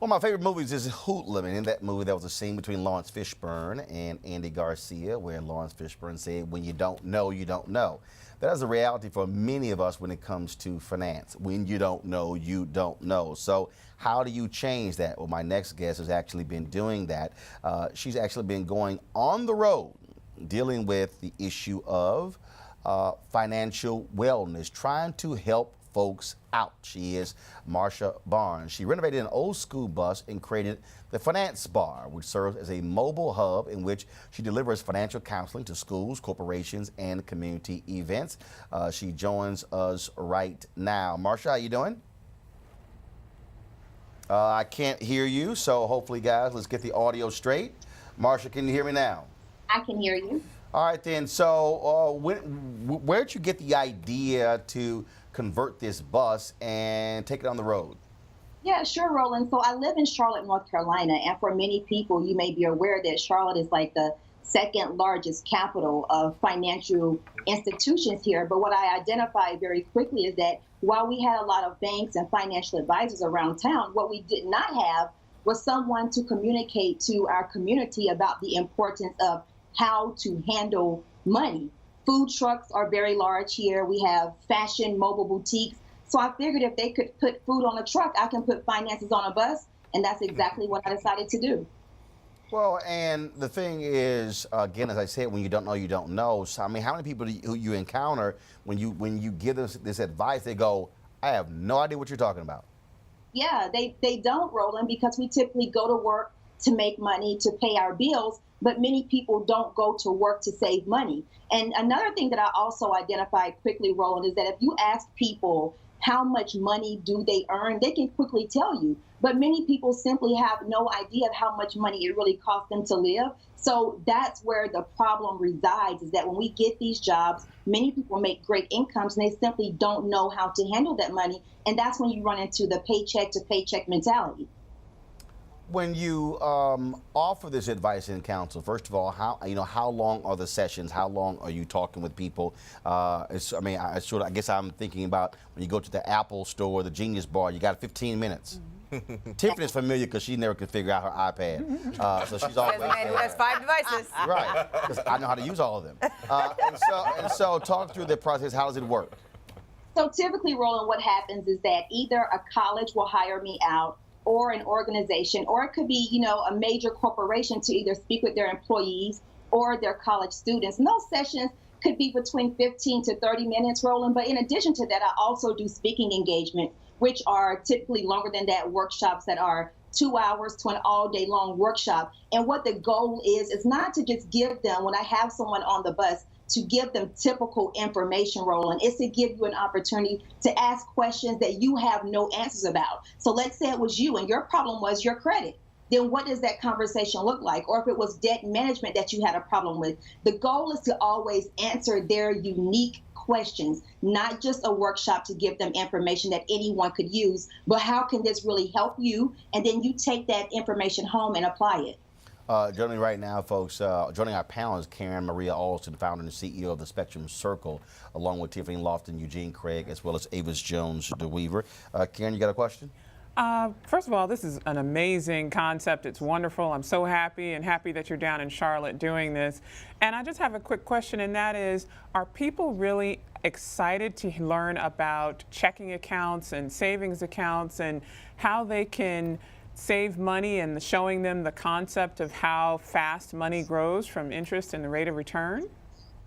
One of my favorite movies is Hoodlum, and in that movie there was a scene between Lawrence Fishburne and Andy Garcia where Lawrence Fishburne said, when you don't know, you don't know. That is a reality for many of us when it comes to finance. When you don't know, you don't know. So how do you change that? Well, my next guest has actually been doing that. She's actually been going on the road dealing with the issue of financial wellness, trying to help folks out. She is Marsha Barnes. She renovated an old school bus and created the Finance Bar, which serves as a mobile hub in which she delivers financial counseling to schools, corporations, and community events. She joins us right now. Marsha, how you doing? I can't hear you, so hopefully, guys, let's get the audio straight. Marsha, can you hear me now? I can hear you. All right, then. So where'd you get the idea to convert this bus and take it on the road? Yeah, sure, Roland. So I live in Charlotte, North Carolina, and for many people, you may be aware that Charlotte is like the second largest capital of financial institutions here. But what I identified very quickly is that while we had a lot of banks and financial advisors around town, what we did not have was someone to communicate to our community about the importance of how to handle money. Food trucks are very large here. We have fashion mobile boutiques. So I figured if they could put food on a truck, I can put finances on a bus. And that's exactly what I decided to do. Well, and the thing is, again, as I said, when you don't know, you don't know. So, I mean, how many people do you encounter when you give them this advice, they go, I have no idea what you're talking about? Yeah, they don't, Roland, because we typically go to work to make money, to pay our bills, but many people don't go to work to save money. And another thing that I also identified quickly, Roland, is that if you ask people how much money do they earn, they can quickly tell you. But many people simply have no idea of how much money it really costs them to live. So that's where the problem resides, is that when we get these jobs, many people make great incomes and they simply don't know how to handle that money. And that's when you run into the paycheck to paycheck mentality. When you offer this advice and counsel, first of all, how long are the sessions? How long are you talking with people? I guess I'm thinking about when you go to the Apple store, the Genius Bar, you got 15 minutes. Mm-hmm. Tiffany's familiar because she never can figure out her iPad, so she's always. Who has 5 devices? Right, because I know how to use all of them. And so, talk through the process. How does it work? So typically, Roland, what happens is that either a college will hire me out, or an organization, or it could be, a major corporation to either speak with their employees or their college students. And those sessions could be between 15 to 30 minutes, Roland. But in addition to that, I also do speaking engagement, which are typically longer than that, workshops that are 2 hours to an all-day long workshop. And what the goal is not to just give them, when I have someone on the bus, to give them typical information, Roland. It's to give you an opportunity to ask questions that you have no answers about. So let's say it was you and your problem was your credit. Then what does that conversation look like? Or if it was debt management that you had a problem with, the goal is to always answer their unique questions, not just a workshop to give them information that anyone could use, but how can this really help you? And then you take that information home and apply it. Joining right now, folks, joining our panel is Karen Maria Alston, founder and CEO of the Spectrum Circle, along with Tiffany Lofton, Eugene Craig, as well as Avis Jones DeWeaver. Karen, you got a question? First of all, this is an amazing concept. It's wonderful. I'm so happy that you're down in Charlotte doing this. And I just have a quick question, and that is, are people really excited to learn about checking accounts and savings accounts and how they can save money, and showing them the concept of how fast money grows from interest and the rate of return?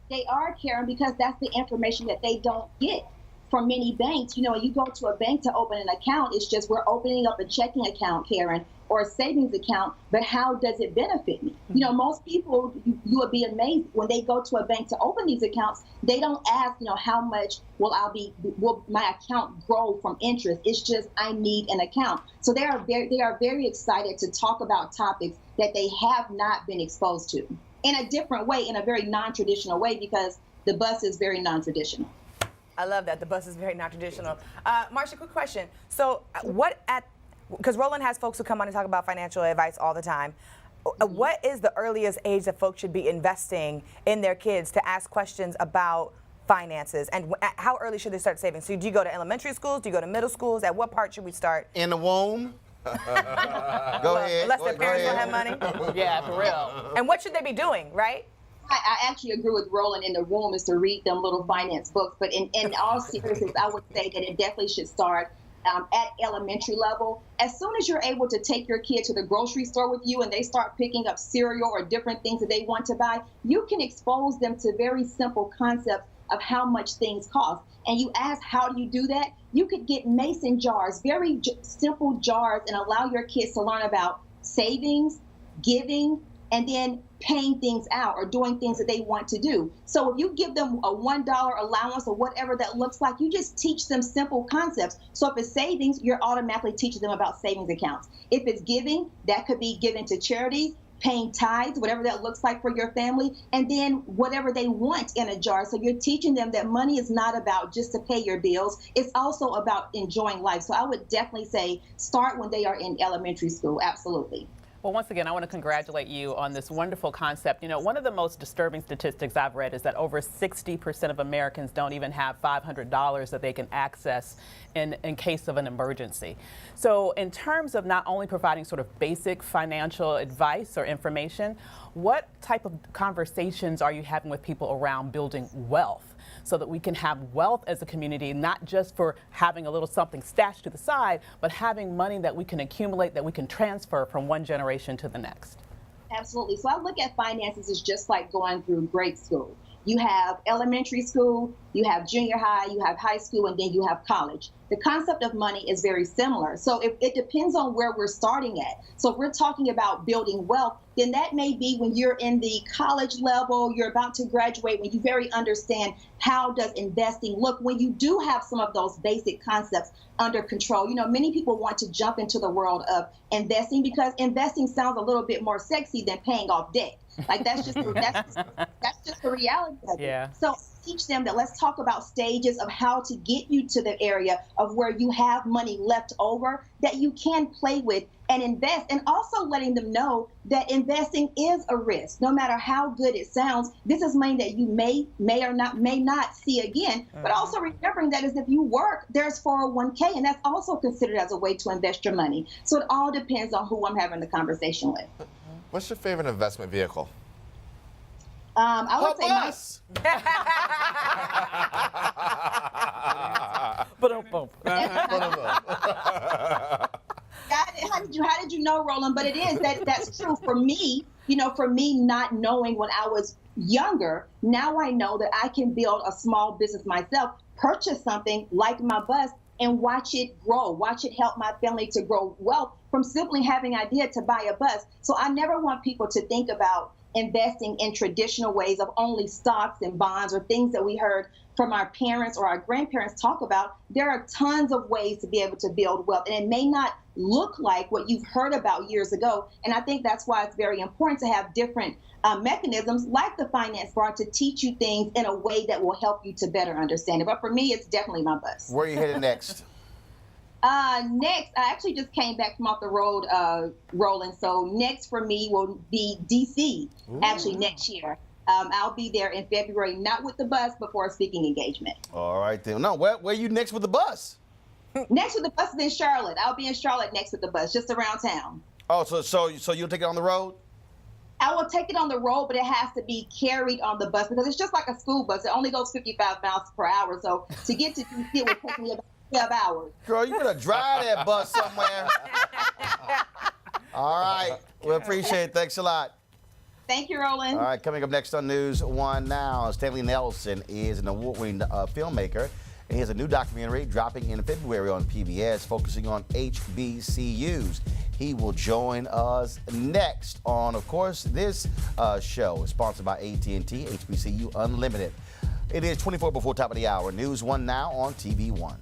They are, Karen, because that's the information that they don't get from many banks. You go to a bank to open an account, it's just we're opening up a checking account, Karen, or a savings account, but how does it benefit me? Most people, you would be amazed when they go to a bank to open these accounts, they don't ask, how much will my account grow from interest? It's just, I need an account. So they are very excited to talk about topics that they have not been exposed to in a different way, in a very non-traditional way, because the bus is very non-traditional. I love that. The bus is very non-traditional. Marsha, quick question. So because Roland has folks who come on and talk about financial advice all the time. What is the earliest age that folks should be investing in their kids to ask questions about finances? And how early should they start saving? So do you go to elementary schools? Do you go to middle schools? At what part should we start? In the womb? Go ahead. Unless their Go parents don't ahead. have money. Yeah, for real. And what should they be doing, right? I actually agree with Roland in the room is to read them little finance books. But in all seriousness, I would say that it definitely should start at elementary level. As soon as you're able to take your kid to the grocery store with you and they start picking up cereal or different things that they want to buy, you can expose them to very simple concepts of how much things cost. And you ask, how do you do that? You could get mason jars, very simple jars, and allow your kids to learn about savings, giving, and then paying things out or doing things that they want to do. So if you give them a $1 allowance or whatever that looks like, you just teach them simple concepts. So if it's savings, you're automatically teaching them about savings accounts. If it's giving, that could be given to charities, paying tithes, whatever that looks like for your family, and then whatever they want in a jar. So you're teaching them that money is not about just to pay your bills. It's also about enjoying life. So I would definitely say start when they are in elementary school. Absolutely. Well, once again, I want to congratulate you on this wonderful concept. You know, one of the most disturbing statistics I've read is that over 60% of Americans don't even have $500 that they can access in case of an emergency. So in terms of not only providing sort of basic financial advice or information, what type of conversations are you having with people around building wealth? So that we can have wealth as a community, not just for having a little something stashed to the side, but having money that we can accumulate, that we can transfer from one generation to the next. Absolutely. So I look at finances as just like going through grade school. You have elementary school, you have junior high, you have high school, and then you have college. The concept of money is very similar. So it depends on where we're starting at. So if we're talking about building wealth, then that may be when you're in the college level, you're about to graduate, when you very understand how does investing look, when you do have some of those basic concepts under control. You know, many people want to jump into the world of investing because investing sounds a little bit more sexy than paying off debt. Like that's just the reality of it. Yeah. So teach them that let's talk about stages of how to get you to the area of where you have money left over that you can play with and invest, and also letting them know that investing is a risk. No matter how good it sounds, this is money that you may not see again. But also remembering that is if you work, there's 401k, and that's also considered as a way to invest your money. So it all depends on who I'm having the conversation with. What's your favorite investment vehicle? I would say my Bus. How did you know, Roland? But it is that's true for me. You know, for me not knowing when I was younger, now I know that I can build a small business myself, purchase something like my bus, and watch it grow, watch it help my family to grow wealth from simply having an idea to buy a bus. So I never want people to think about investing in traditional ways of only stocks and bonds or things that we heard from our parents or our grandparents talk about. There are tons of ways to be able to build wealth, and it may not look like what you've heard about years ago. And I think that's why it's very important to have different mechanisms like the finance bar to teach you things in a way that will help you to better understand it. But for me, it's definitely my bus. Where are you headed next? Next, I actually just came back from off the road, Roland. So next for me will be DC, actually next year. I'll be there in February, not with the bus, but for a speaking engagement. All right, then. No, where are you next with the bus? Next with the bus is in Charlotte. I'll be in Charlotte next with the bus, just around town. Oh, so you'll take it on the road? I will take it on the road, but it has to be carried on the bus because it's just like a school bus. It only goes 55 miles per hour. So to get to DC, it will take me about 12 hours. Girl, you better drive that bus somewhere. All right. We appreciate it. Thanks a lot. Thank you, Roland. All right, coming up next on News One Now, Stanley Nelson is an award-winning filmmaker, and he has a new documentary dropping in February on PBS focusing on HBCUs. He will join us next on, of course, this show is sponsored by AT&T, HBCU Unlimited. It is 24 before top of the hour. News One Now on TV One.